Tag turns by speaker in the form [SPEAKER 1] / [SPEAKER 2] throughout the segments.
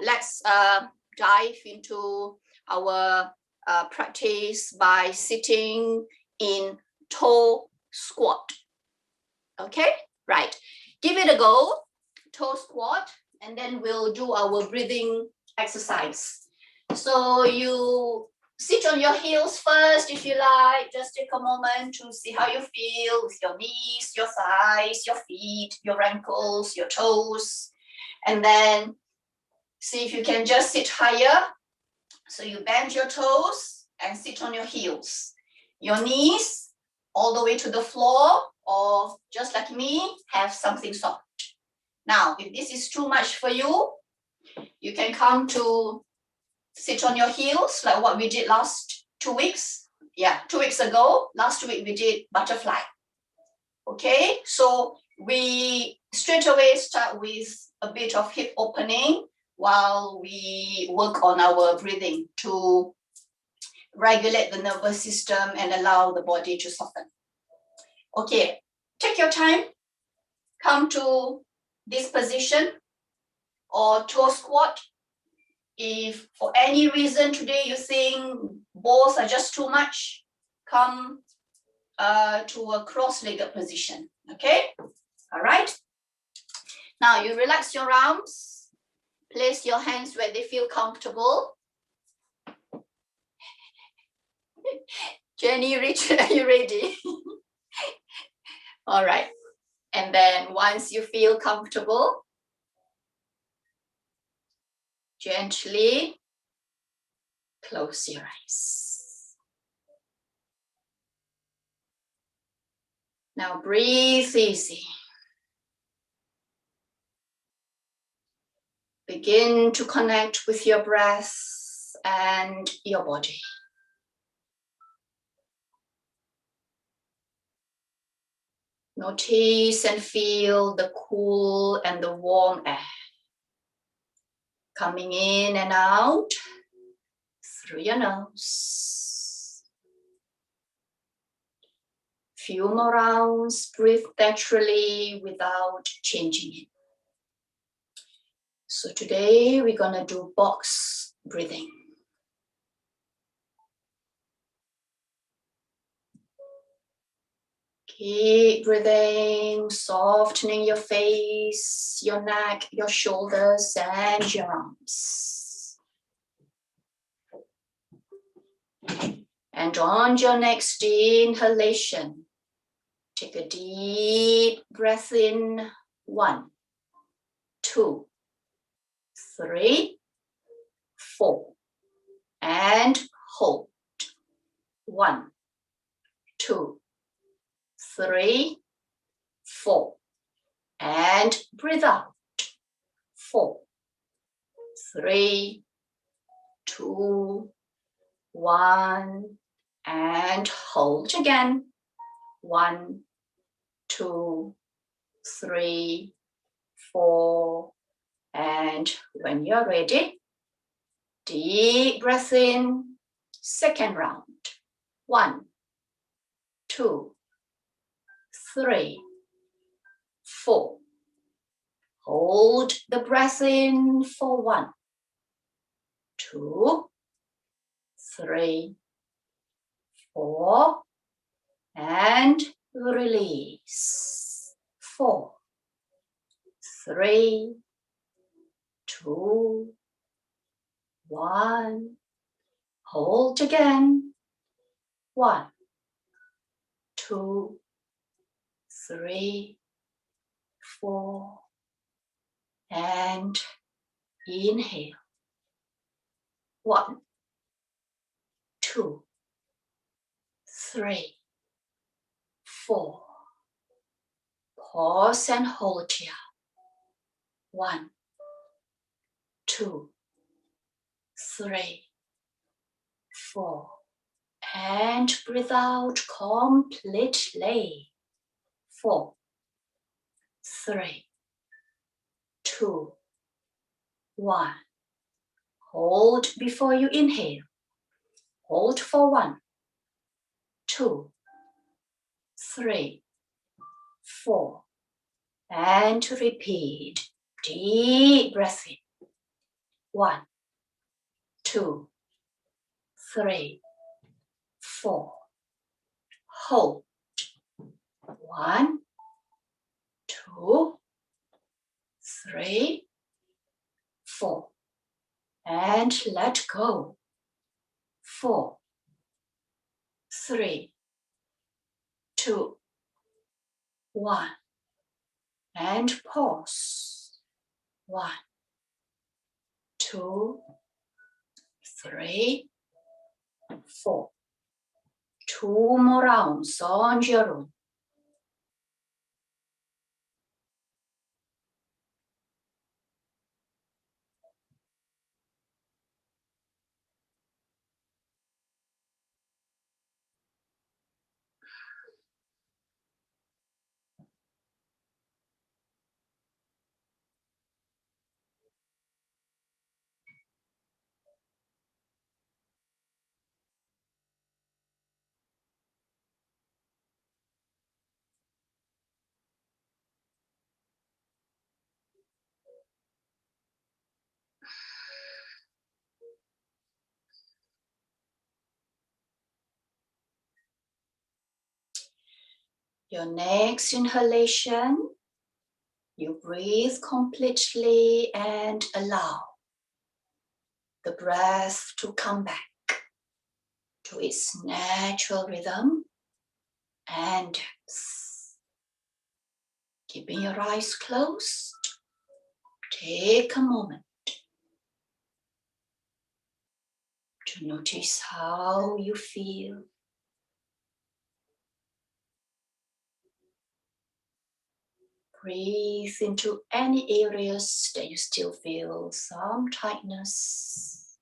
[SPEAKER 1] let's dive into our practice by sitting in toe squat. Okay, right. Give it a go, toe squat, and then we'll do our breathing exercise. So you sit on your heels first, if you like. Just take a moment to see how you feel with your knees, your thighs, your feet, your ankles, your toes. And then see if you can just sit higher. So you bend your toes and sit on your heels. Your knees all the way to the floor, or just like me, have something soft. Now, if this is too much for you, you can come to sit on your heels, like what we did last 2 weeks. Yeah, 2 weeks ago, last week we did butterfly. Okay, so we straight away start with a bit of hip opening while we work on our breathing to regulate the nervous system and allow the body to soften. Okay, take your time, come to this position or toe squat. If for any reason today you think both are just too much, come to a cross-legged position, okay? All right. Now you relax your arms, place your hands where they feel comfortable. Jenny, Richard, are you ready? All right. And then once you feel comfortable, gently close your eyes. Now breathe easy. Begin to connect with your breath and your body. Notice and feel the cool and the warm air coming in and out through your nose. Few more rounds, breathe naturally without changing it. So today we're gonna do box breathing. Keep breathing, softening your face, your neck, your shoulders, and your arms. And on your next inhalation, take a deep breath in. 1, 2, 3, 4. And hold. 1, 2, 3, 4. And breathe out. 4, 3, 2, 1. And hold again. 1, 2, 3, 4. And when you're ready, deep breath in. Second round. 1, 2, 3, 4. Hold the breath in for 1, 2, 3, 4. And release. 4, 3, 2, 1. Hold again. 1, 2, 3, 4. And inhale. 1, 2, 3, 4. Pause and hold here. 1, 2, 3, 4. And breathe out completely. 4, 3, 2, 1. Hold before you inhale. Hold for 1, 2, 3, 4. And repeat. Deep breath in. 1, 2, 3, 4. Hold. 1, 2, 3, 4. And let go. 4, 3, 2, 1. And pause. 1, 2, 3, 4. 2 more rounds on your own. Your next inhalation, you breathe completely and allow the breath to come back to its natural rhythm, and keeping your eyes closed, take a moment to notice how you feel. Breathe into any areas that you still feel some tightness,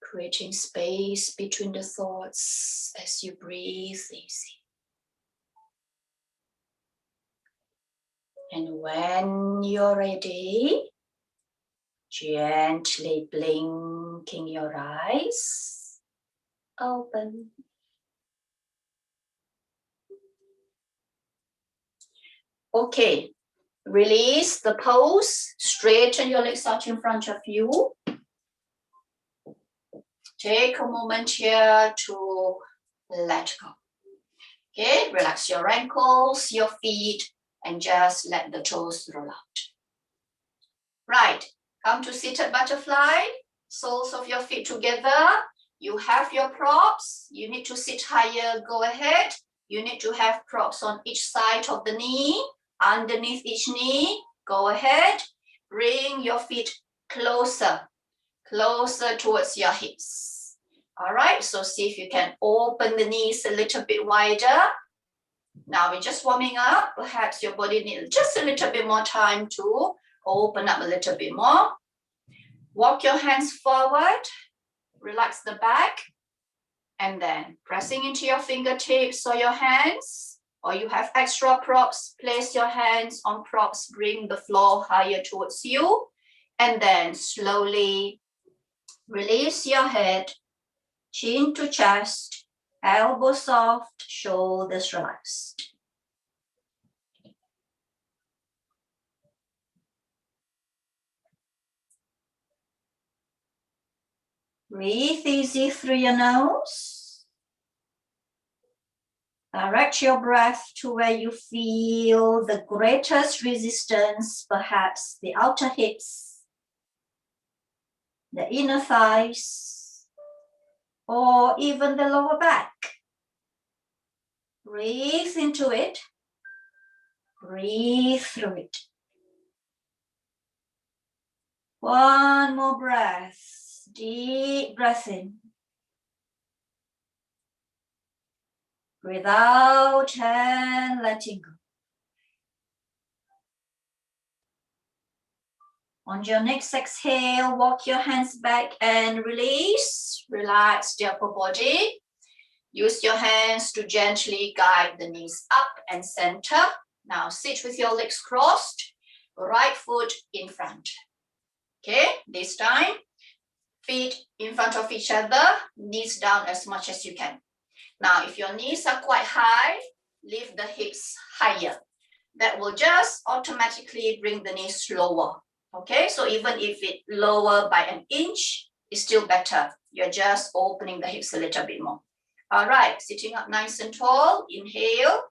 [SPEAKER 1] creating space between the thoughts as you breathe easy. And when you're ready, gently blinking your eyes open. Okay, release the pose, straighten your legs out in front of you. Take a moment here to let go. Okay, relax your ankles, your feet, and just let the toes roll out. Right, come to seated butterfly, soles of your feet together. You have your props. You need to sit higher, go ahead. You need to have props on each side of the knee, underneath each knee, go ahead. Bring your feet closer towards your hips. All right, so see if you can open the knees a little bit wider. Now we're just warming up. Perhaps your body needs just a little bit more time to open up a little bit more. Walk your hands forward, relax the back, and then pressing into your fingertips or your hands, or you have extra props, place your hands on props, bring the floor higher towards you, and then slowly release your head, chin to chest, elbows soft, shoulders relaxed. Breathe easy through your nose. Direct your breath to where you feel the greatest resistance, perhaps the outer hips, the inner thighs, or even the lower back. Breathe into it. Breathe through it. One more breath. Deep breath in. Breathe out and letting go. On your next exhale, walk your hands back and release. Relax the upper body. Use your hands to gently guide the knees up and center. Now sit with your legs crossed, right foot in front. Okay, this time, feet in front of each other, knees down as much as you can. Now, if your knees are quite high, lift the hips higher. that will just automatically bring the knees lower. Okay, so even if it lower by an inch, it's still better. You're just opening the hips a little bit more. All right, sitting up nice and tall. Inhale.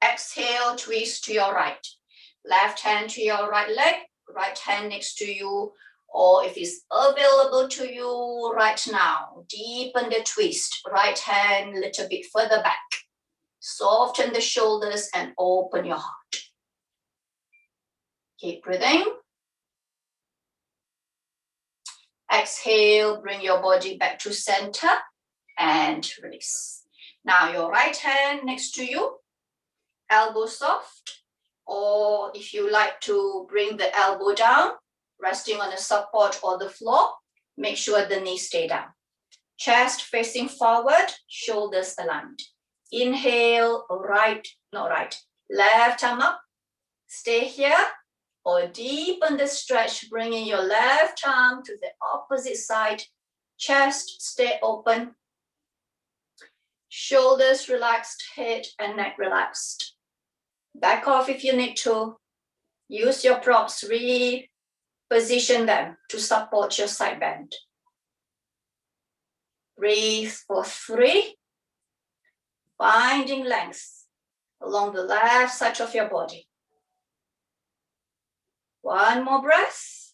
[SPEAKER 1] Exhale, twist to your right. Left hand to your right leg, right hand next to you, or if it's available to you right now, deepen the twist. Right hand a little bit further back. Soften the shoulders and open your heart. Keep breathing. Exhale, bring your body back to center and release. Now your right hand next to you, elbow soft, or if you like to bring the elbow down, resting on the support or the floor, make sure the knees stay down. Chest facing forward, shoulders aligned. Inhale, left arm up, stay here, or deepen the stretch, bringing your left arm to the opposite side, chest stay open, shoulders relaxed, head and neck relaxed. Back off if you need to. Use your props, reposition them to support your side bend. Breathe for 3. Finding length along the left side of your body. 1 more breath.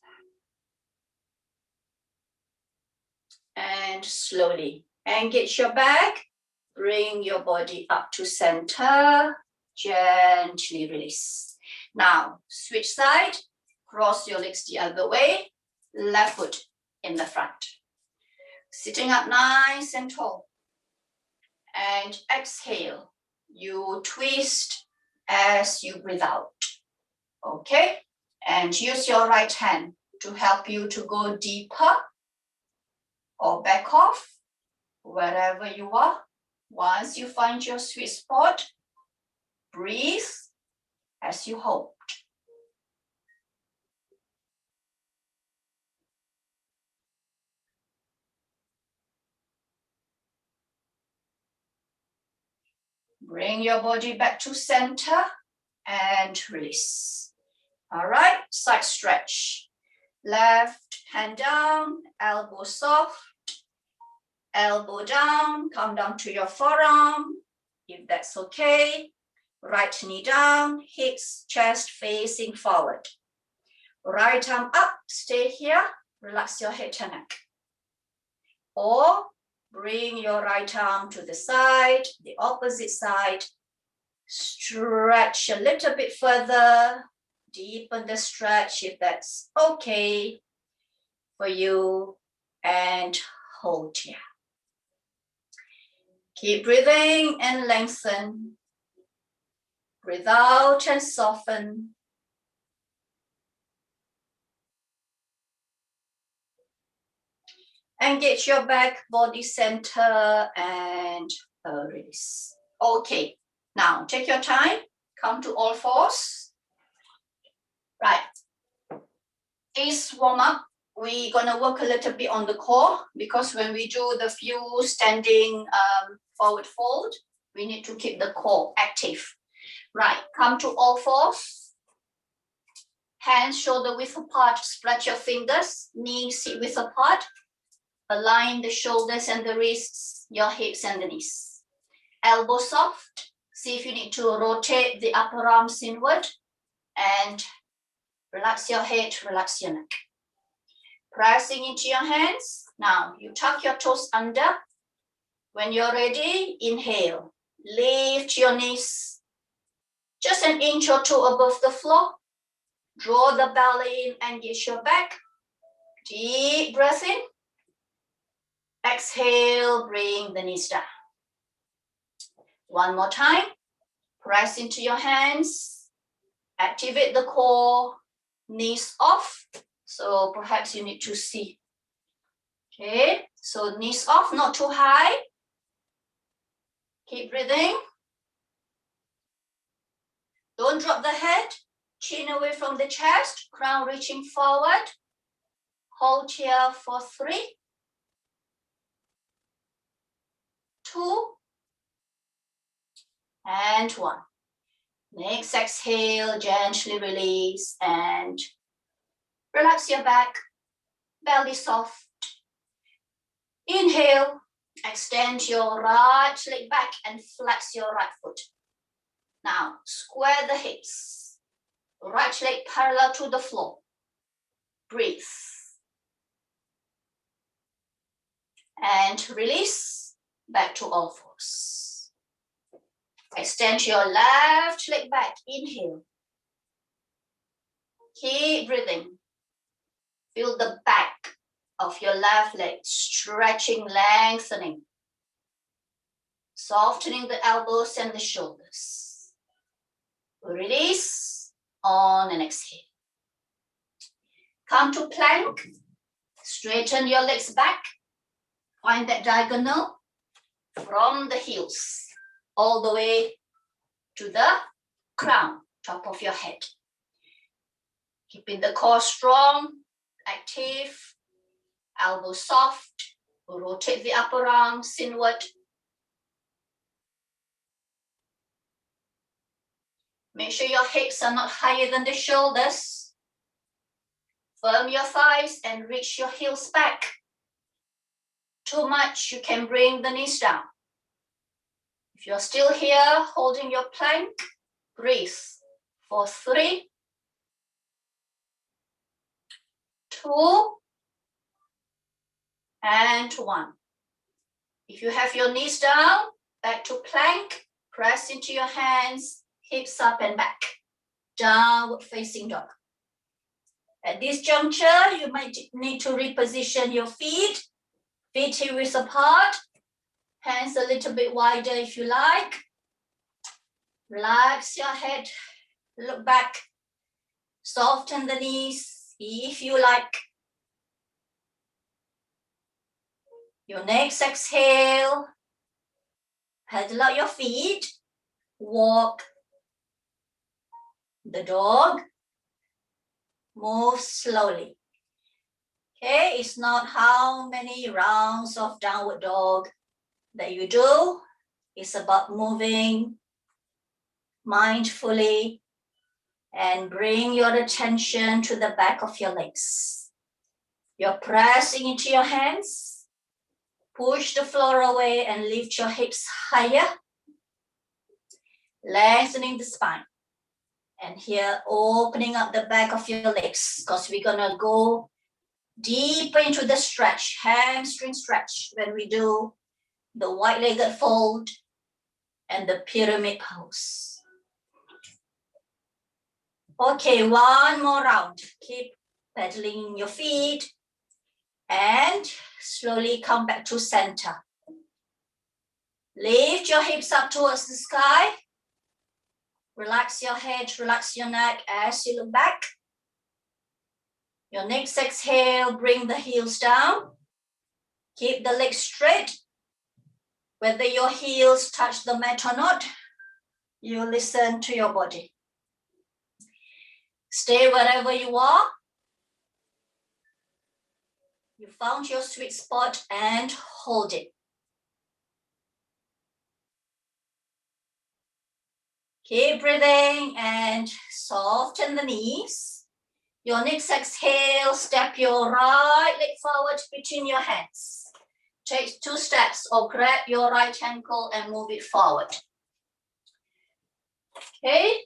[SPEAKER 1] And slowly engage your back. Bring your body up to center. Gently release. Now, switch side. Cross your legs the other way. Left foot in the front. Sitting up nice and tall. And exhale. You twist as you breathe out. Okay? And use your right hand to help you to go deeper or back off, wherever you are. Once you find your sweet spot, breathe as you hold. Bring your body back to center and release. All right, side stretch. Left hand down, elbow soft, elbow down, come down to your forearm, if that's okay. Right knee down, hips, chest facing forward. Right arm up, stay here, relax your head and neck. Or bring your right arm to the side, the opposite side. Stretch a little bit further, deepen the stretch if that's okay for you, and hold here. Keep breathing and lengthen. Breathe out and soften. Engage your back, body center, and release. Okay, now take your time. Come to all fours. Right. This warm up, we're gonna work a little bit on the core because when we do the few standing forward fold, we need to keep the core active. Right, come to all fours. Hands shoulder width apart, spread your fingers, knees hip width apart. Align the shoulders and the wrists, your hips and the knees. Elbow soft. See if you need to rotate the upper arms inward and relax your head, relax your neck. Pressing into your hands. Now you tuck your toes under. When you're ready, inhale. Lift your knees just an inch or 2 above the floor. Draw the belly in, engage your back. Deep breath in. Exhale, bring the knees down. One more time. Press into your hands. Activate the core. Knees off. So perhaps you need to see. Okay, so knees off, not too high. Keep breathing. Don't drop the head. Chin away from the chest. Crown reaching forward. Hold here for 3, 2, and 1. Next exhale, gently release and relax your back, belly soft. Inhale, extend your right leg back and flex your right foot. Now, square the hips, right leg parallel to the floor. Breathe. And release, back to all fours. Extend your left leg back, inhale. Keep breathing. Feel the back of your left leg stretching, lengthening. Softening the elbows and the shoulders. Release on and exhale. Come to plank. Straighten your legs back. Find that diagonal from the heels all the way to the crown, top of your head. Keeping the core strong, active, elbow soft. Rotate the upper arms inward. Make sure your hips are not higher than the shoulders. Firm your thighs and reach your heels back. Too much, you can bring the knees down. If you're still here, holding your plank, breathe for 3, 2, and 1. If you have your knees down, back to plank, press into your hands, hips up and back. Downward facing dog. At this juncture, you might need to reposition your feet. Feet hip-width apart. Hands a little bit wider if you like. Relax your head. Look back. Soften the knees if you like. Your next exhale. Pedal out your feet. Walk the dog. Move slowly. Okay, it's not how many rounds of downward dog that you do. It's about moving mindfully and bring your attention to the back of your legs. You're pressing into your hands. Push the floor away and lift your hips higher. Lengthening the spine. And here, opening up the back of your legs because we're gonna go deeper into the stretch, hamstring stretch when we do the wide-legged fold and the pyramid pose. Okay, one more round. Keep pedaling your feet and slowly come back to center. Lift your hips up towards the sky. Relax your head, relax your neck as you look back. Your next exhale, bring the heels down. Keep the legs straight. Whether your heels touch the mat or not, you listen to your body. Stay wherever you are. You found your sweet spot and hold it. Keep breathing and soften the knees. Your next exhale, step your right leg forward between your hands. Take 2 steps or grab your right ankle and move it forward. Okay.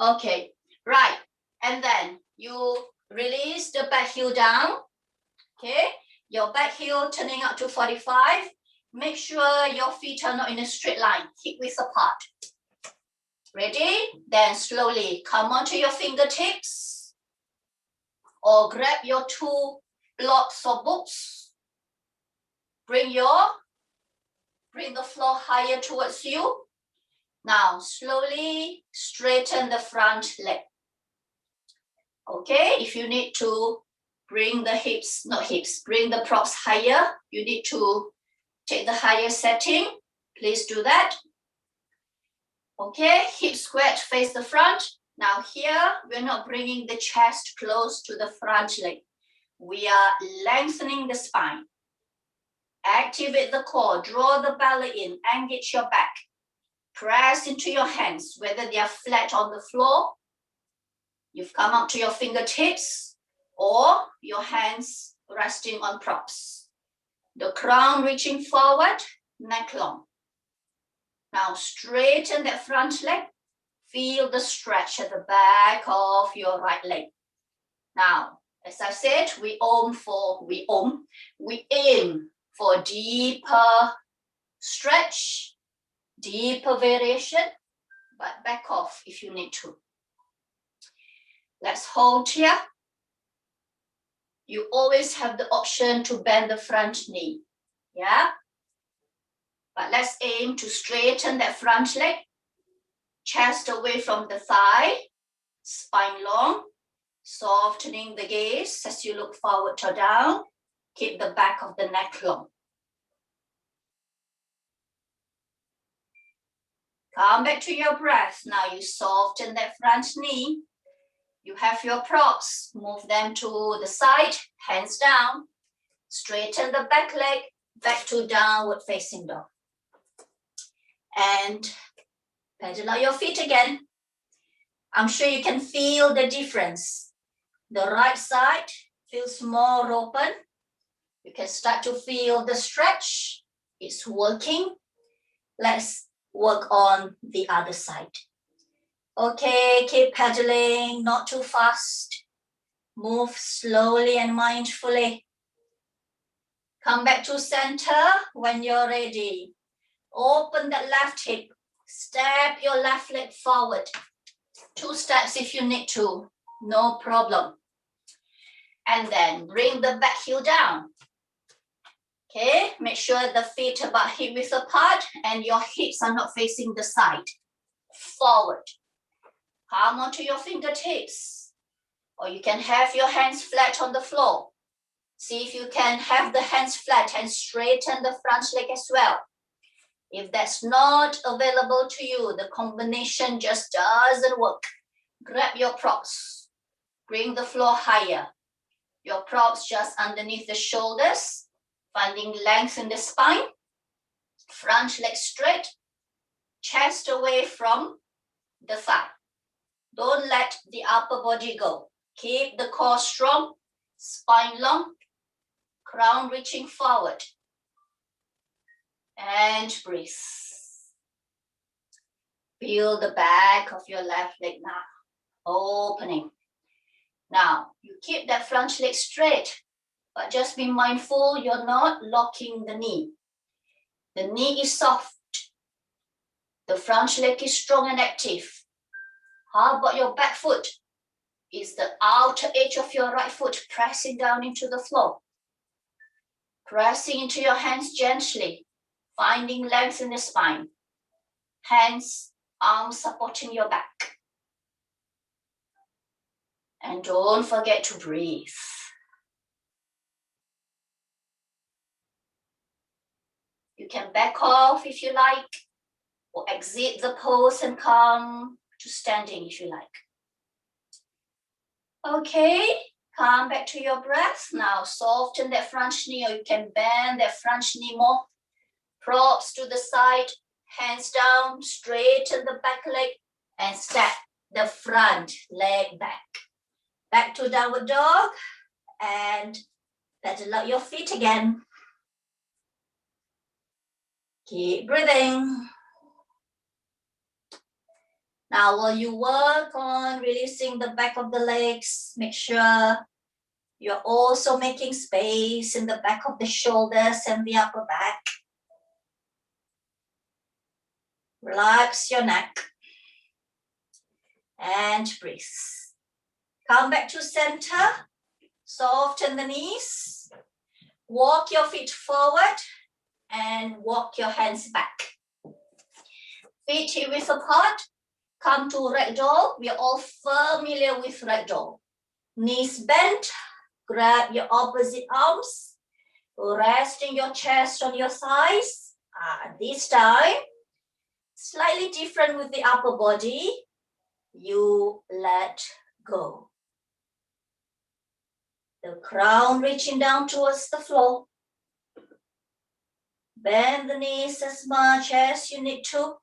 [SPEAKER 1] Okay, right. And then you release the back heel down. Okay. Your back heel turning out to 45. Make sure your feet are not in a straight line, hip-width apart. Ready? Then slowly come onto your fingertips or grab your 2 blocks or books. Bring the floor higher towards you. Now slowly straighten the front leg. Okay, if you need to bring the bring the props higher, you need to take the higher setting. Please do that. Okay, hip squared, face the front. Now here, we're not bringing the chest close to the front leg. We are lengthening the spine. Activate the core, draw the belly in, engage your back. Press into your hands, whether they are flat on the floor, you've come up to your fingertips, or your hands resting on props. The crown reaching forward, neck long. Now straighten that front leg. Feel the stretch at the back of your right leg. Now, as I said, we aim for deeper stretch, deeper variation, but back off if you need to. Let's hold here. You always have the option to bend the front knee, yeah? But let's aim to straighten that front leg, chest away from the thigh, spine long, softening the gaze as you look forward or down. Keep the back of the neck long. Come back to your breath. Now you soften that front knee. You have your props. Move them to the side, hands down. Straighten the back leg, back to downward facing dog. And pedal out your feet again. I'm sure you can feel the difference. The right side feels more open. You can start to feel the stretch. It's working. Let's work on the other side. Okay, keep pedaling, not too fast. Move slowly and mindfully. Come back to center when you're ready. Open that left hip. Step your left leg forward. 2 steps if you need to, no problem. And then bring the back heel down. Okay, make sure the feet are about hip width apart and your hips are not facing the side. Forward. Come onto your fingertips. Or you can have your hands flat on the floor. See if you can have the hands flat and straighten the front leg as well. If that's not available to you, the combination just doesn't work. Grab your props. Bring the floor higher. Your props just underneath the shoulders, finding length in the spine. Front leg straight. Chest away from the thigh. Don't let the upper body go. Keep the core strong, spine long, crown reaching forward. And breathe. Feel the back of your left leg now, opening. Now, you keep that front leg straight, but just be mindful you're not locking the knee. The knee is soft. The front leg is strong and active. How about your back foot? Is the outer edge of your right foot pressing down into the floor? Pressing into your hands gently, finding length in the spine. Hands, arms supporting your back. And don't forget to breathe. You can back off if you like, or exit the pose and come to standing if you like. Okay, come back to your breath. Now soften that front knee, or you can bend that front knee more. Props to the side, hands down, straighten the back leg, and step the front leg back. Back to downward dog, and pedal out your feet again. Keep breathing. Now, while you work on releasing the back of the legs, make sure you're also making space in the back of the shoulders and the upper back. Relax your neck and breathe. Come back to center, soften the knees, walk your feet forward and walk your hands back. Feet hip width apart. Come to ragdoll. We are all familiar with ragdoll. Knees bent, grab your opposite arms, resting your chest on your thighs. This time, slightly different with the upper body. You let go. The crown reaching down towards the floor. Bend the knees as much as you need to.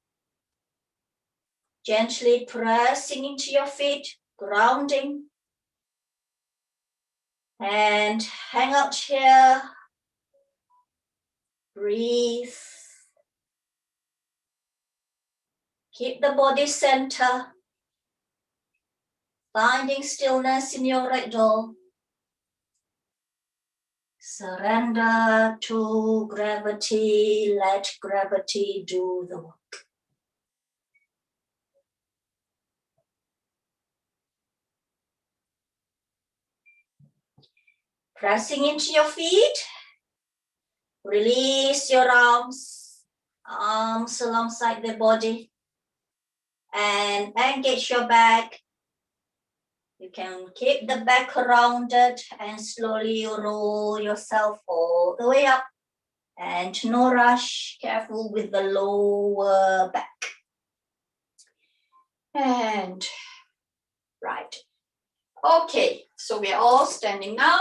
[SPEAKER 1] Gently pressing into your feet, grounding. And hang out here. Breathe. Keep the body center. Finding stillness in your ragdoll. Surrender to gravity. Let gravity do the work. Pressing into your feet. Release your arms. Arms alongside the body. And engage your back. You can keep the back rounded and slowly roll yourself all the way up. And no rush, careful with the lower back. And right. Okay, so we're all standing now.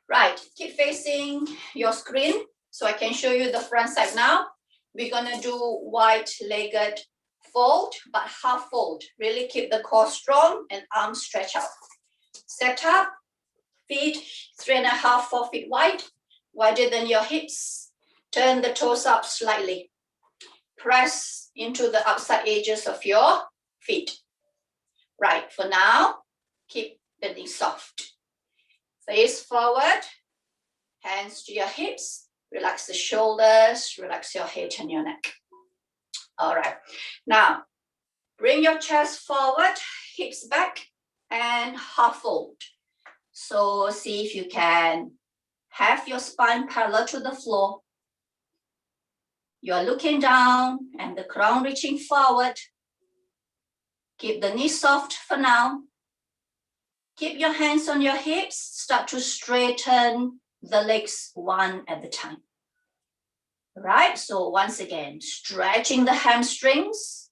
[SPEAKER 1] Right, keep facing your screen so I can show you the front side now. We're gonna do wide-legged fold, but half fold. Really keep the core strong and arms stretch out. Set up, feet 3.5, 4 feet wide, wider than your hips. Turn the toes up slightly. Press into the outside edges of your feet. Right, for now, keep the knees soft. Face forward, hands to your hips. Relax the shoulders, relax your head and your neck. All right, now bring your chest forward, hips back, and half fold. So see if you can have your spine parallel to the floor. You're looking down and the crown reaching forward. Keep the knees soft for now. Keep your hands on your hips. Start to straighten the legs one at a time. Right, so once again, stretching the hamstrings,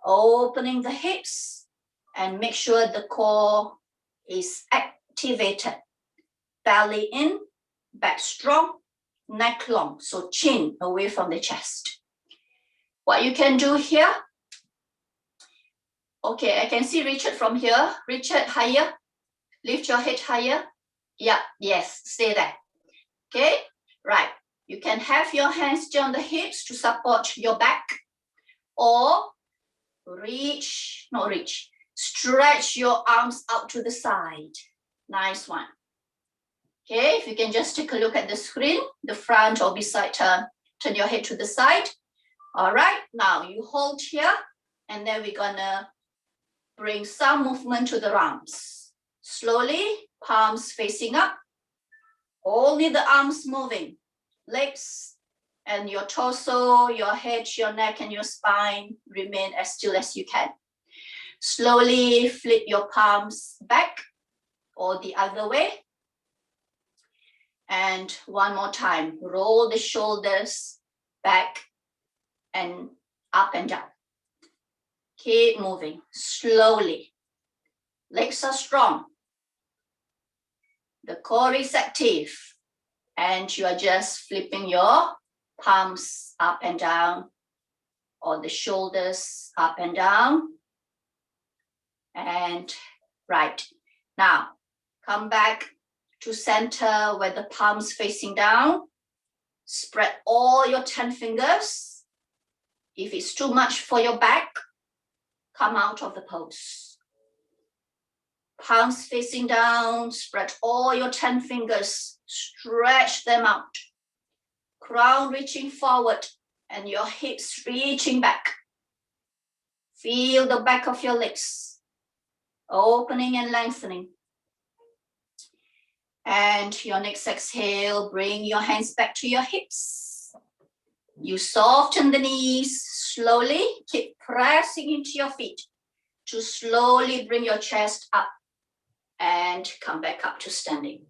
[SPEAKER 1] opening the hips, and make sure the core is activated. Belly in, back strong, neck long, so chin away from the chest. What you can do here, okay, I can see Richard from here. Richard, higher, lift your head higher. Yeah, yes, stay there. Okay, right. You can have your hands on the hips to support your back, or stretch your arms out to the side. Nice one. Okay, if you can just take a look at the screen, the front or beside, turn your head to the side. All right, now you hold here, and then we're gonna bring some movement to the arms. Slowly, palms facing up. Only the arms moving. Legs and your torso, your head, your neck, and your spine remain as still as you can. Slowly flip your palms back or the other way. And one more time, roll the shoulders back and up and down. Keep moving slowly. Legs are strong. The core is active. And you are just flipping your palms up and down, or the shoulders up and down. And right. Now, come back to center where the palms facing down. Spread all your 10 fingers. If it's too much for your back, come out of the pose. Palms facing down, spread all your 10 fingers. Stretch them out. Crown reaching forward and your hips reaching back. Feel the back of your legs opening and lengthening. And your next exhale, bring your hands back to your hips. You soften the knees slowly. Keep pressing into your feet to slowly bring your chest up and come back up to standing.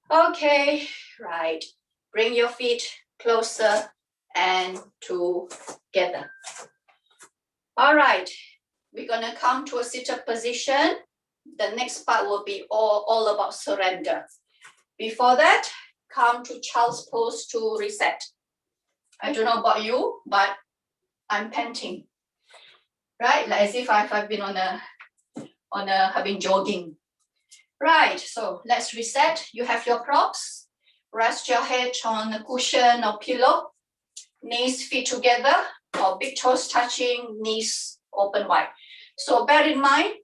[SPEAKER 1] Okay, right. Bring your feet closer and together. All right, we're gonna come to a sit-up position. The next part will be all about surrender. Before that, come to child's pose to reset. I don't know about you, but I'm panting, right? Like as if I've been I've been jogging. Right, so let's reset. You have your props. Rest your head on a cushion or pillow. Knees, feet together, or big toes touching, knees open wide. So bear in mind,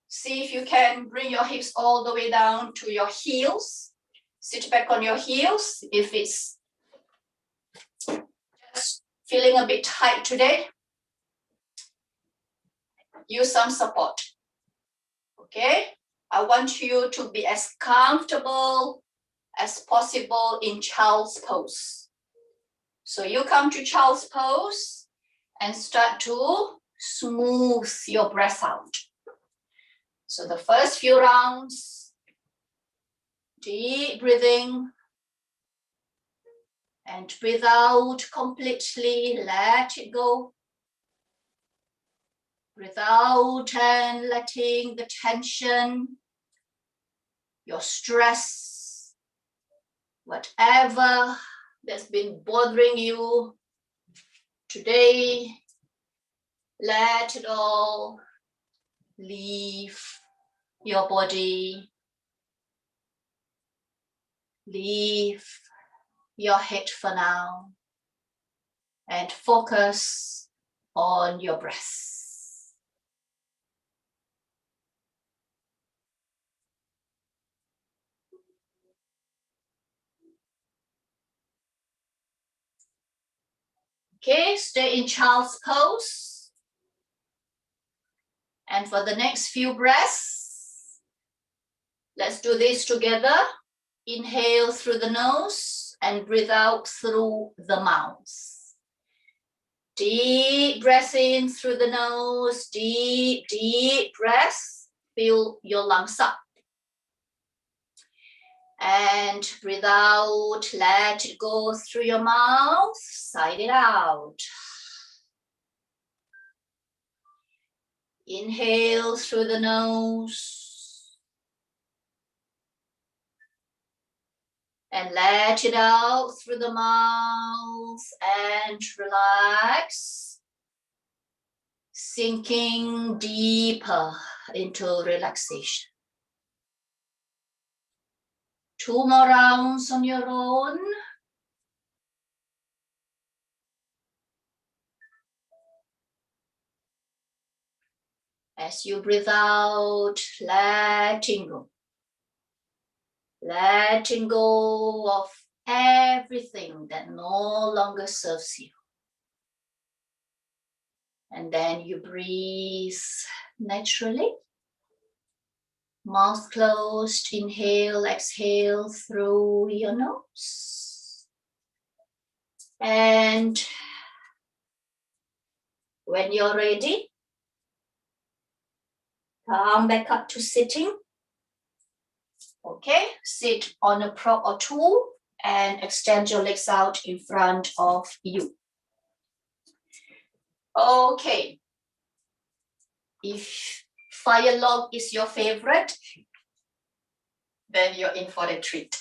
[SPEAKER 1] see if you can bring your hips all the way down to your heels. Sit back on your heels. If it's just feeling a bit tight today, use some support. Okay? I want you to be as comfortable as possible in child's pose. So you come to child's pose and start to smooth your breath out. So the first few rounds, deep breathing, and breathe out completely, let it go. Breathe out and letting the tension, your stress, whatever that's been bothering you today, let it all leave your body, leave your head for now, and focus on your breath. Okay, stay in child's pose. And for the next few breaths, let's do this together. Inhale through the nose and breathe out through the mouth. Deep breath in through the nose, deep, deep breath. Fill your lungs up. And breathe out, let it go through your mouth, sigh it out. Inhale through the nose. And let it out through the mouth and relax. Sinking deeper into relaxation. 2 more rounds on your own. As you breathe out, letting go. Letting go of everything that no longer serves you. And then you breathe naturally. Mouth closed, inhale, exhale through your nose. And when you're ready, come back up to sitting. Okay, sit on a prop or tool and extend your legs out in front of you. Okay, if fire log is your favorite, then you're in for the treat.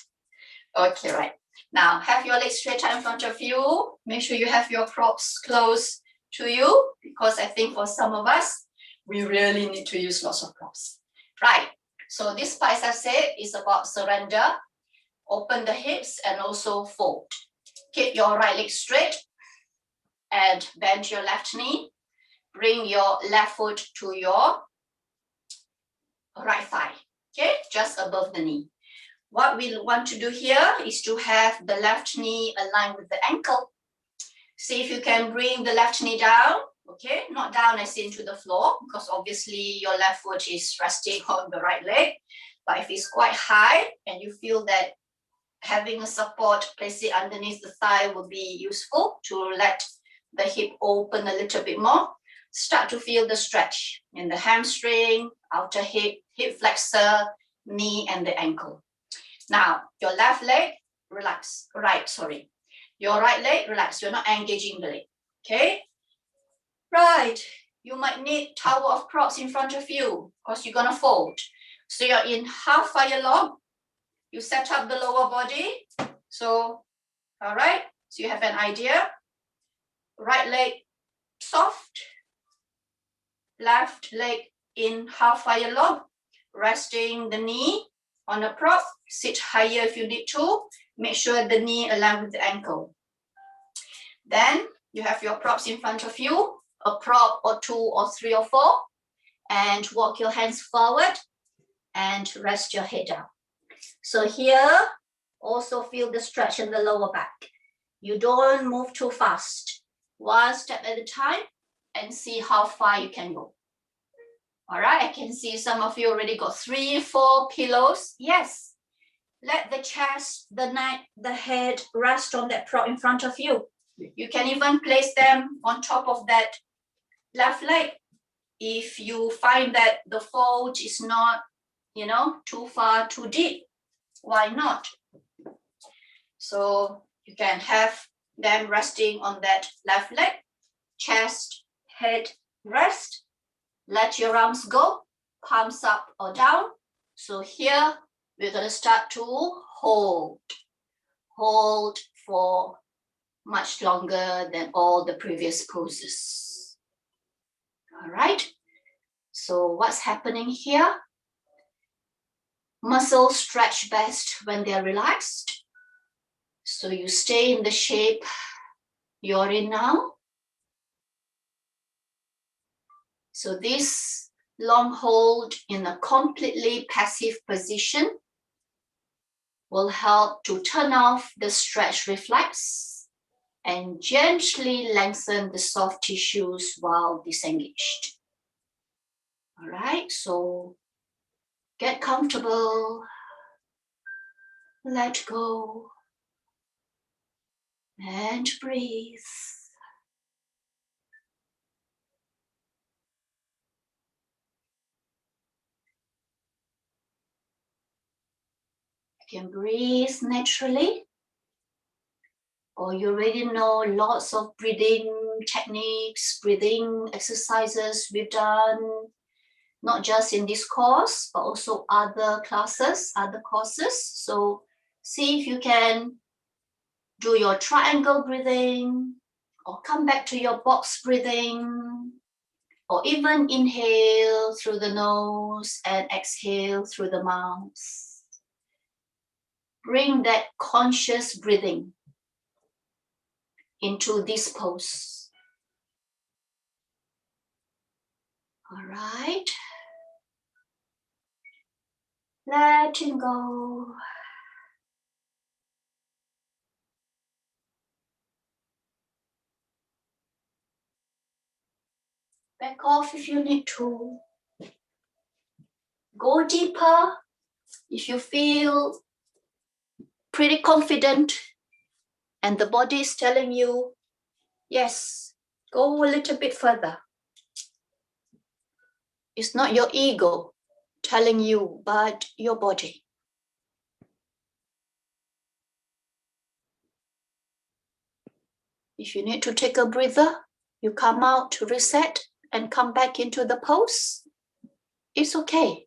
[SPEAKER 1] Okay, right. Now, have your legs straight out in front of you. Make sure you have your props close to you, because I think for some of us, we really need to use lots of props. Right, so this part, as I said, is about surrender. Open the hips and also fold. Keep your right leg straight and bend your left knee. Bring your left foot to your right thigh, okay, just above the knee. What we want to do here is to have the left knee aligned with the ankle. See if you can bring the left knee down, okay, not down as into the floor, because obviously your left foot is resting on the right leg. But if it's quite high and you feel that having a support, place it underneath the thigh will be useful to let the hip open a little bit more. Start to feel the stretch in the hamstring, outer hip, hip flexor, knee, and the ankle. Now, your left leg, relax. Your right leg, relax. You're not engaging the leg, okay? Right, you might need tower of props in front of you because you're gonna fold. So you're in half fire log. You set up the lower body, So, all right, so you have an idea. Right leg soft, left leg in half fire log, resting the knee on a prop, sit higher if you need to, make sure the knee align with the ankle. Then you have your props in front of you, a prop or 2 or 3 or 4, and walk your hands forward and rest your head down. So here, also feel the stretch in the lower back. You don't move too fast. One step at a time and see how far you can go. All right, I can see some of you already got 3, 4 pillows. Yes, let the chest, the neck, the head rest on that prop in front of you. You can even place them on top of that left leg. If you find that the fold is not, too far, too deep, why not? So you can have them resting on that left leg, chest, head, rest. Let your arms go, palms up or down. So here, we're going to start to hold. Hold for much longer than all the previous poses. All right. So what's happening here? Muscles stretch best when they're relaxed. So you stay in the shape you're in now. So this long hold in a completely passive position will help to turn off the stretch reflex and gently lengthen the soft tissues while disengaged. All right, so get comfortable, let go, and breathe. You can breathe naturally, or you already know lots of breathing techniques, breathing exercises we've done, not just in this course, but also other classes, other courses. So see if you can do your triangle breathing, or come back to your box breathing, or even inhale through the nose and exhale through the mouth. Bring that conscious breathing into this pose. All right. Letting go. Back off if you need to. Go deeper if you feel pretty confident and the body is telling you, yes, go a little bit further. It's not your ego telling you, but your body. If you need to take a breather, you come out to reset and come back into the pose. It's okay.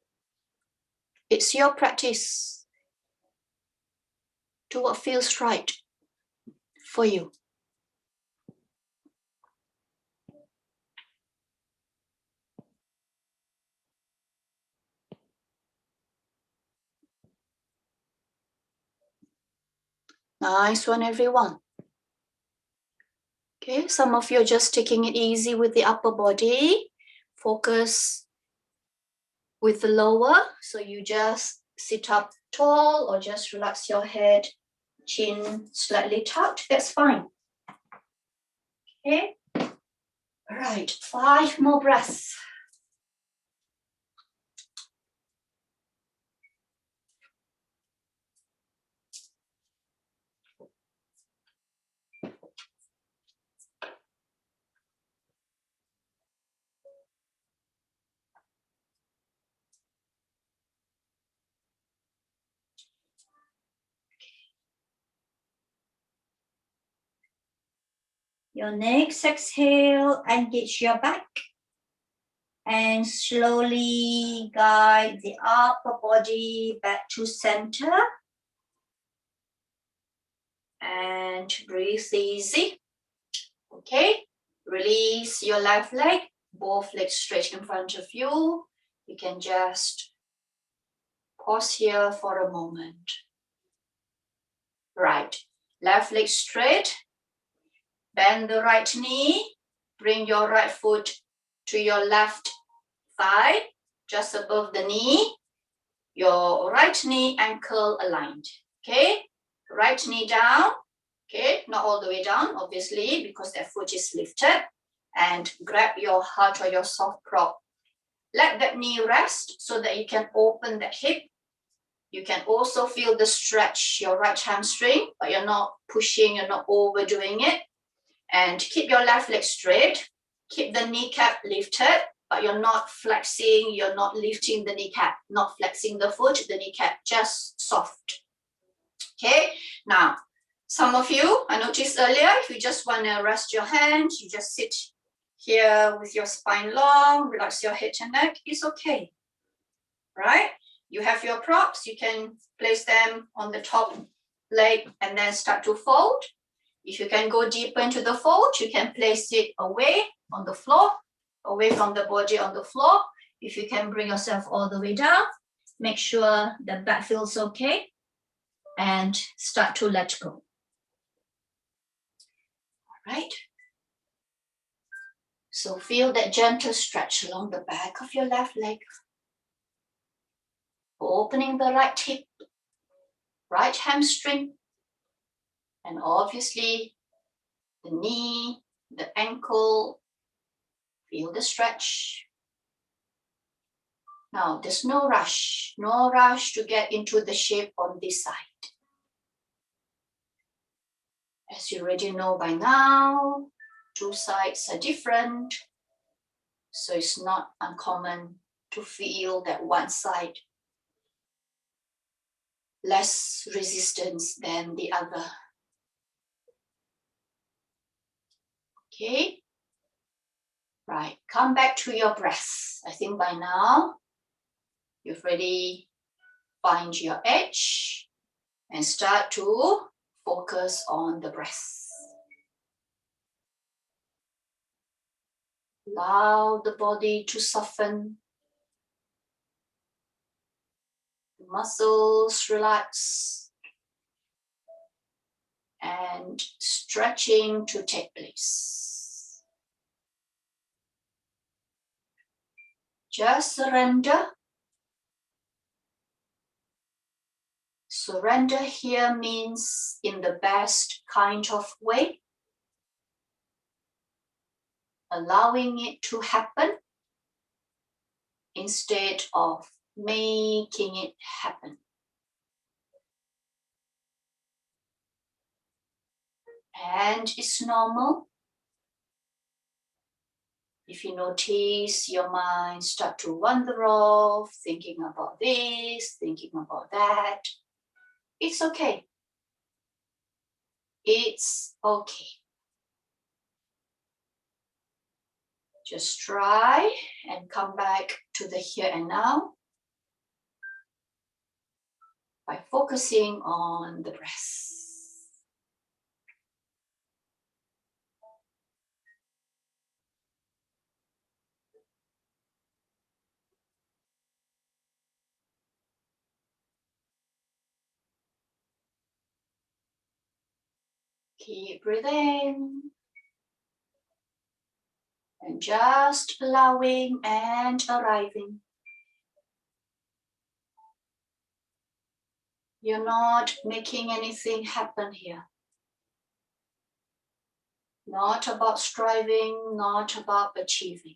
[SPEAKER 1] It's your practice. Do what feels right for you. Nice one, everyone. Okay, some of you are just taking it easy with the upper body. Focus with the lower. So you just sit up tall or just relax your head, chin slightly tucked. That's fine. Okay. All right, 5 more breaths. Your next exhale, engage your back and slowly guide the upper body back to center. And breathe easy. Okay, release your left leg, both legs straight in front of you. You can just pause here for a moment. Right, left leg straight. Bend the right knee. Bring your right foot to your left thigh, just above the knee. Your right knee ankle aligned. Okay, right knee down. Okay, not all the way down, obviously, because that foot is lifted. And grab your heart or your soft prop. Let that knee rest so that you can open that hip. You can also feel the stretch, your right hamstring, but you're not pushing, you're not overdoing it. And keep your left leg straight. Keep the kneecap lifted, but you're not flexing, you're not lifting the kneecap, not flexing the foot, the kneecap, just soft. Okay, now, some of you, I noticed earlier, if you just want to rest your hands, you just sit here with your spine long, relax your head and neck, it's okay, right? You have your props, you can place them on the top leg and then start to fold. If you can go deeper into the fold, you can place it away on the floor, away from the body on the floor. If you can bring yourself all the way down, make sure the back feels okay and start to let go. All right. So feel that gentle stretch along the back of your left leg. Opening the right hip, right hamstring, and obviously the knee, the ankle. Feel the stretch. Now, there's no rush to get into the shape on this side. As you already know by now, two sides are different. So it's not uncommon to feel that one side less resistance than the other. Okay, right, come back to your breath. I think by now you've already found your edge and start to focus on the breath. Allow the body to soften. The muscles relax. And stretching to take place. Just surrender. Surrender here means in the best kind of way. Allowing it to happen instead of making it happen. And it's normal. If you notice your mind start to wander off, thinking about this, thinking about that, it's okay. It's okay. Just try and come back to the here and now by focusing on the breath. Keep breathing. And just allowing and arriving. You're not making anything happen here. Not about striving, not about achieving.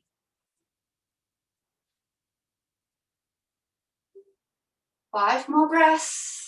[SPEAKER 1] Five more breaths.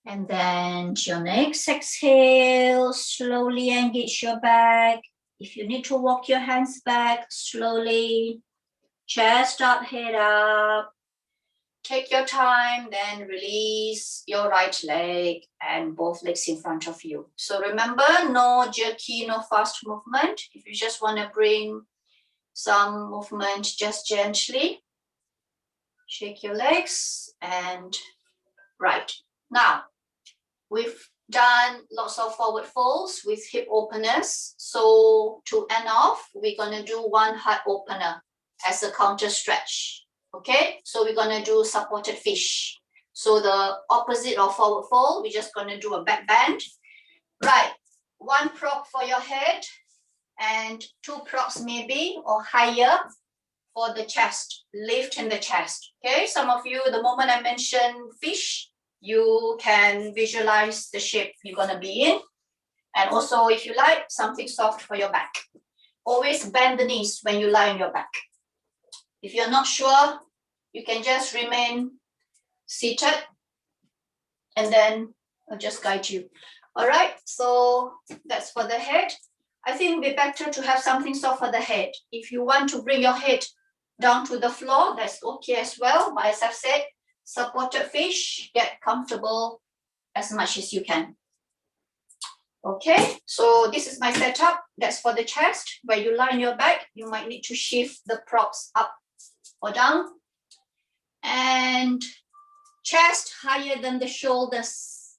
[SPEAKER 1] And then your next exhale, slowly engage your back. If you need to walk your hands back slowly, chest up, head up. Take your time, then release your right leg and both legs in front of you. So remember, no jerky, no fast movement. If you just want to bring some movement, just gently shake your legs and right. Now, we've done lots of forward folds with hip openers. So to end off, we're going to do one heart opener as a counter stretch. Okay, so we're going to do supported fish. So the opposite of forward fold, we're just going to do a back bend. Right, one prop for your head and two props maybe or higher for the chest, lift in the chest. Okay, some of you, the moment I mention fish, you can visualize the shape you're going to be in. And also, if you like, something soft for your back. Always bend the knees when you lie on your back. If you're not sure, you can just remain seated and then I'll just guide you. All right, so that's for the head. I think it would be better to have something soft for the head. If you want to bring your head down to the floor, that's okay as well. But as I've said, supported fish, get comfortable as much as you can. Okay, so this is my setup. That's for the chest. Where you lie on your back, you might need to shift the props up or down. And chest higher than the shoulders.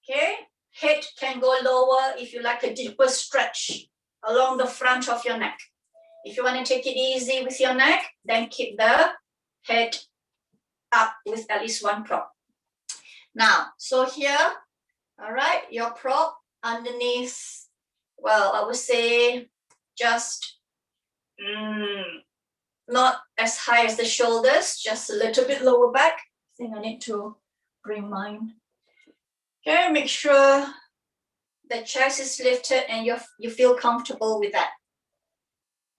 [SPEAKER 1] Okay, head can go lower if you like a deeper stretch along the front of your neck. If you want to take it easy with your neck, then keep the head up with at least one prop. Now, so here, all right, your prop underneath, well, I would say just not as high as the shoulders, just a little bit lower back. I think I need to bring mine. Okay, make sure the chest is lifted and you feel comfortable with that.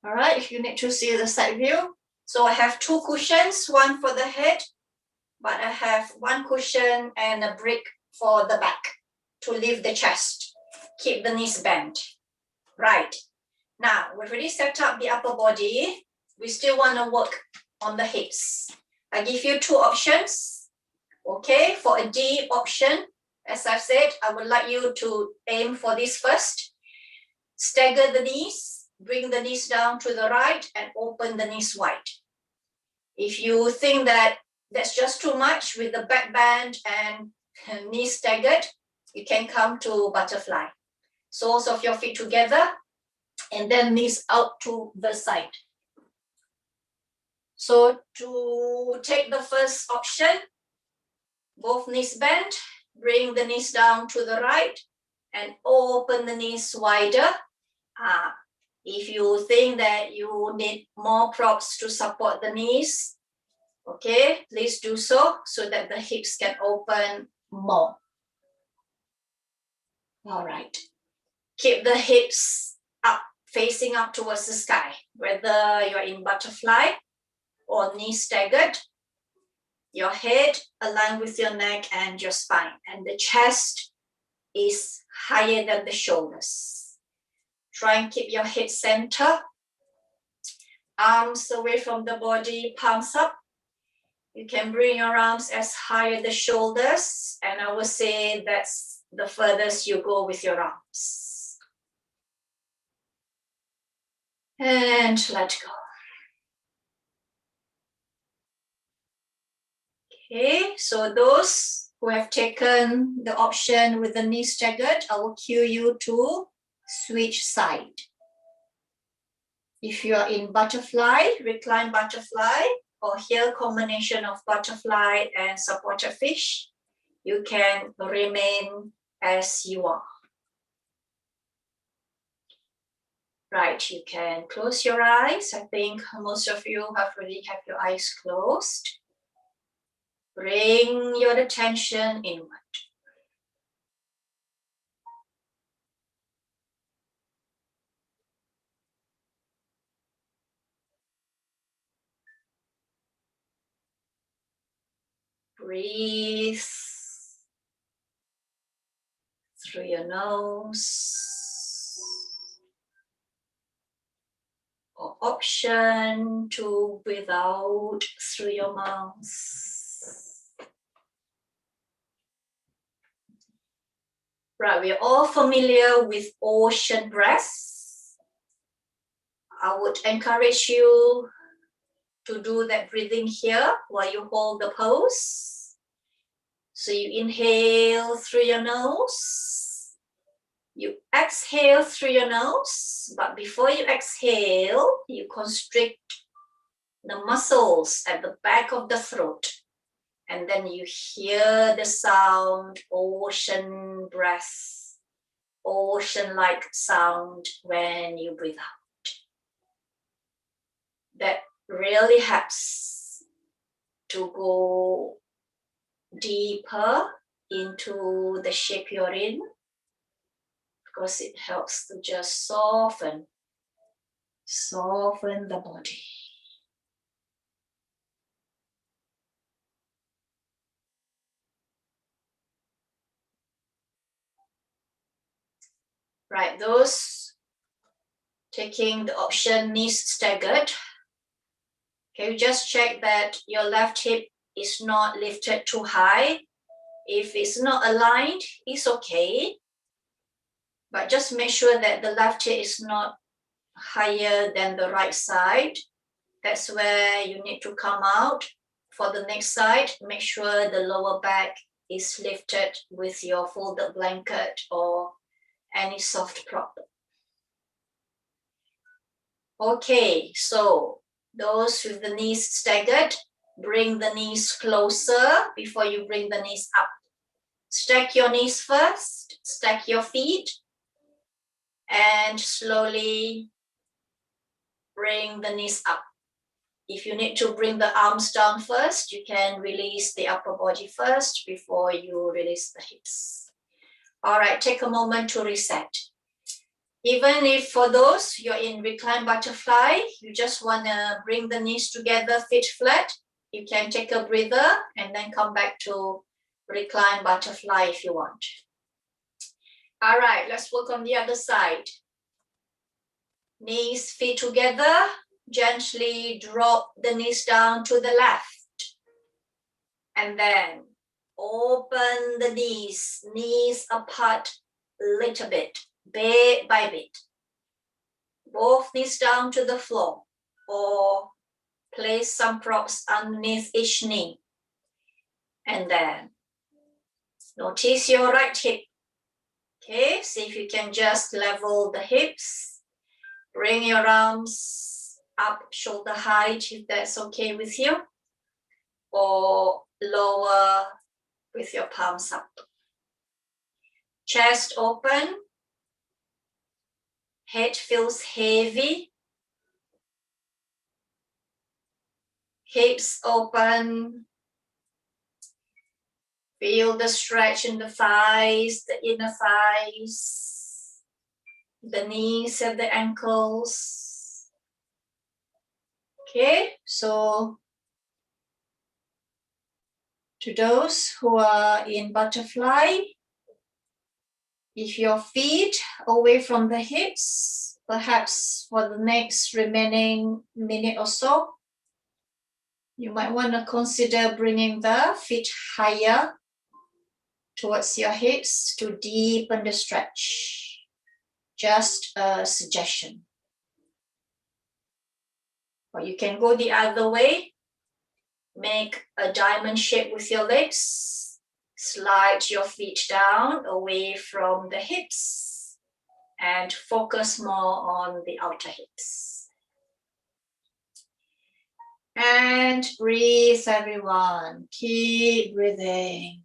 [SPEAKER 1] All right, if you need to see the side view. So I have two cushions, one for the head, but I have one cushion and a brick for the back to lift the chest. Keep the knees bent. Right. Now, we've already set up the upper body. We still want to work on the hips. I give you two options. Okay, for a D option, as I've said, I would like you to aim for this first. Stagger the knees, bring the knees down to the right and open the knees wide. If you think that that's just too much with the back bend and knees staggered, you can come to butterfly. Soles of your feet together and then knees out to the side. So to take the first option, both knees bent, bring the knees down to the right and open the knees wider. If you think that you need more props to support the knees, okay, please do so that the hips can open more. All right. Keep the hips up, facing up towards the sky, whether you're in butterfly or knee staggered. Your head aligned with your neck and your spine, and the chest is higher than the shoulders. Try and keep your head center, arms away from the body, palms up. You can bring your arms as high as the shoulders, and I would say that's the furthest you go with your arms. And let go. Okay, so those who have taken the option with the knees staggered, I will cue you to switch side. If you are in butterfly, recline butterfly, or here combination of butterfly and supported fish, you can remain as you are. Right, you can close your eyes. I think most of you have already have your eyes closed. Bring your attention inward. Breathe through your nose. or option to breathe out through your mouth. Right, we're all familiar with ocean breath. I would encourage you to do that breathing here while you hold the pose. So you inhale through your nose. You exhale through your nose, but before you exhale, you constrict the muscles at the back of the throat. And then you hear the sound, ocean breath, ocean-like sound when you breathe out. That really helps to go deeper into the shape you're in, because it helps to just soften the body. Right, those taking the option knees staggered. Okay, just check that your left hip is not lifted too high. If it's not aligned, it's okay. But just make sure that the left hip is not higher than the right side. That's where you need to come out. For the next side, make sure the lower back is lifted with your folded blanket or any soft prop. Okay, so those with the knees staggered, bring the knees closer before you bring the knees up. Stack your knees first, stack your feet, and slowly bring the knees up. If you need to bring the arms down first, you can release the upper body first before you release the hips. All right, take a moment to reset. Even if for those you're in reclined butterfly, you just want to bring the knees together, feet flat, you can take a breather and then come back to reclined butterfly if you want. All right, let's work on the other side. Knees, feet together, gently drop the knees down to the left. And then open the knees apart a little bit by bit. Both knees down to the floor, or place some props underneath each knee. And then notice your right hip. Okay, see if you can just level the hips. Bring your arms up shoulder height if that's okay with you, or lower with your palms up. Chest open. Head feels heavy. Hips open. Feel the stretch in the thighs, the inner thighs, the knees and the ankles. Okay, so to those who are in butterfly, if your feet away from the hips, perhaps for the next remaining minute or so, you might want to consider bringing the feet higher towards your hips to deepen the stretch. Just a suggestion. Or you can go the other way. Make a diamond shape with your legs. Slide your feet down away from the hips and focus more on the outer hips. And breathe, everyone. Keep breathing.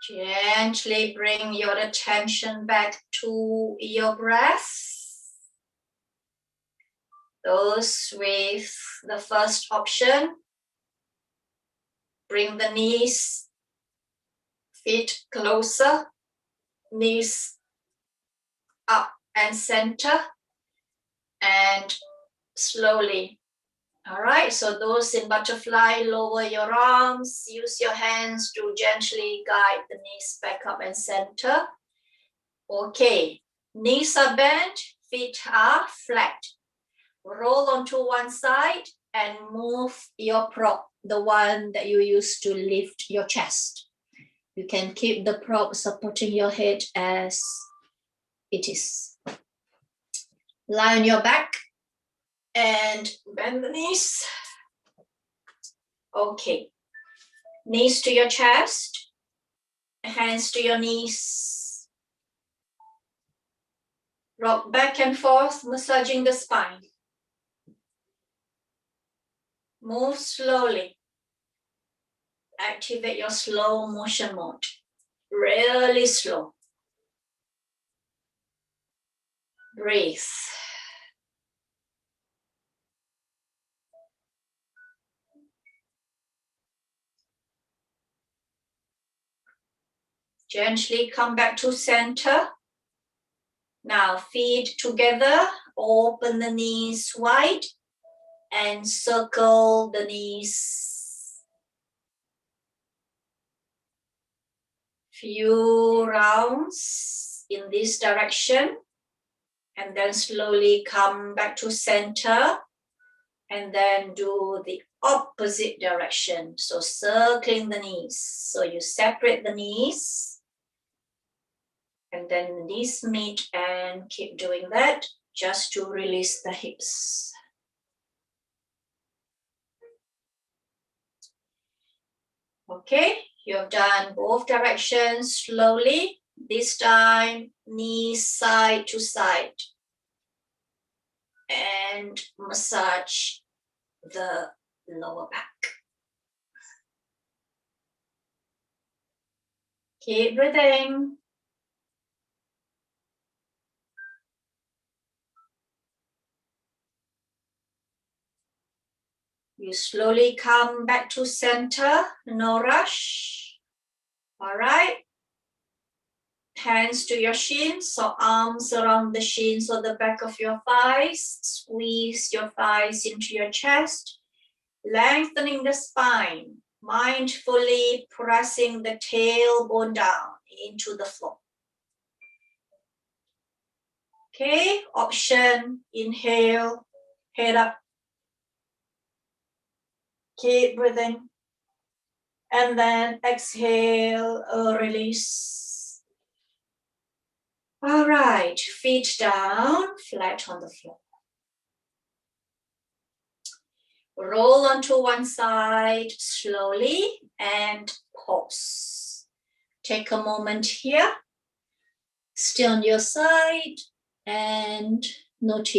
[SPEAKER 1] Gently bring your attention back to your breath. Those with the first option, bring the knees, feet closer, knees up and center, and slowly. All right, so those in butterfly, lower your arms, use your hands to gently guide the knees back up and center. Okay, knees are bent, feet are flat. Roll onto one side and move your prop, the one that you use to lift your chest. You can keep the prop supporting your head as it is. Lie on your back and bend the knees. Okay, knees to your chest, hands to your knees. Rock back and forth, massaging the spine. Move slowly. Activate your slow motion mode. Really slow. Breathe. Gently come back to center. Now feet together, open the knees wide and circle the knees. Few rounds in this direction and then slowly come back to center and then do the opposite direction. So circling the knees. So you separate the knees. And then knees meet and keep doing that just to release the hips. Okay, you have done both directions slowly. This time, knees side to side. And massage the lower back. Keep breathing. You slowly come back to center, no rush. All right. Hands to your shins, so arms around the shins or the back of your thighs. Squeeze your thighs into your chest, lengthening the spine, mindfully pressing the tailbone down into the floor. Okay, option, inhale, head up. Keep breathing. And then exhale, release. All right, feet down, flat on the floor. Roll onto one side slowly and pause. Take a moment here. Stay on your side and notice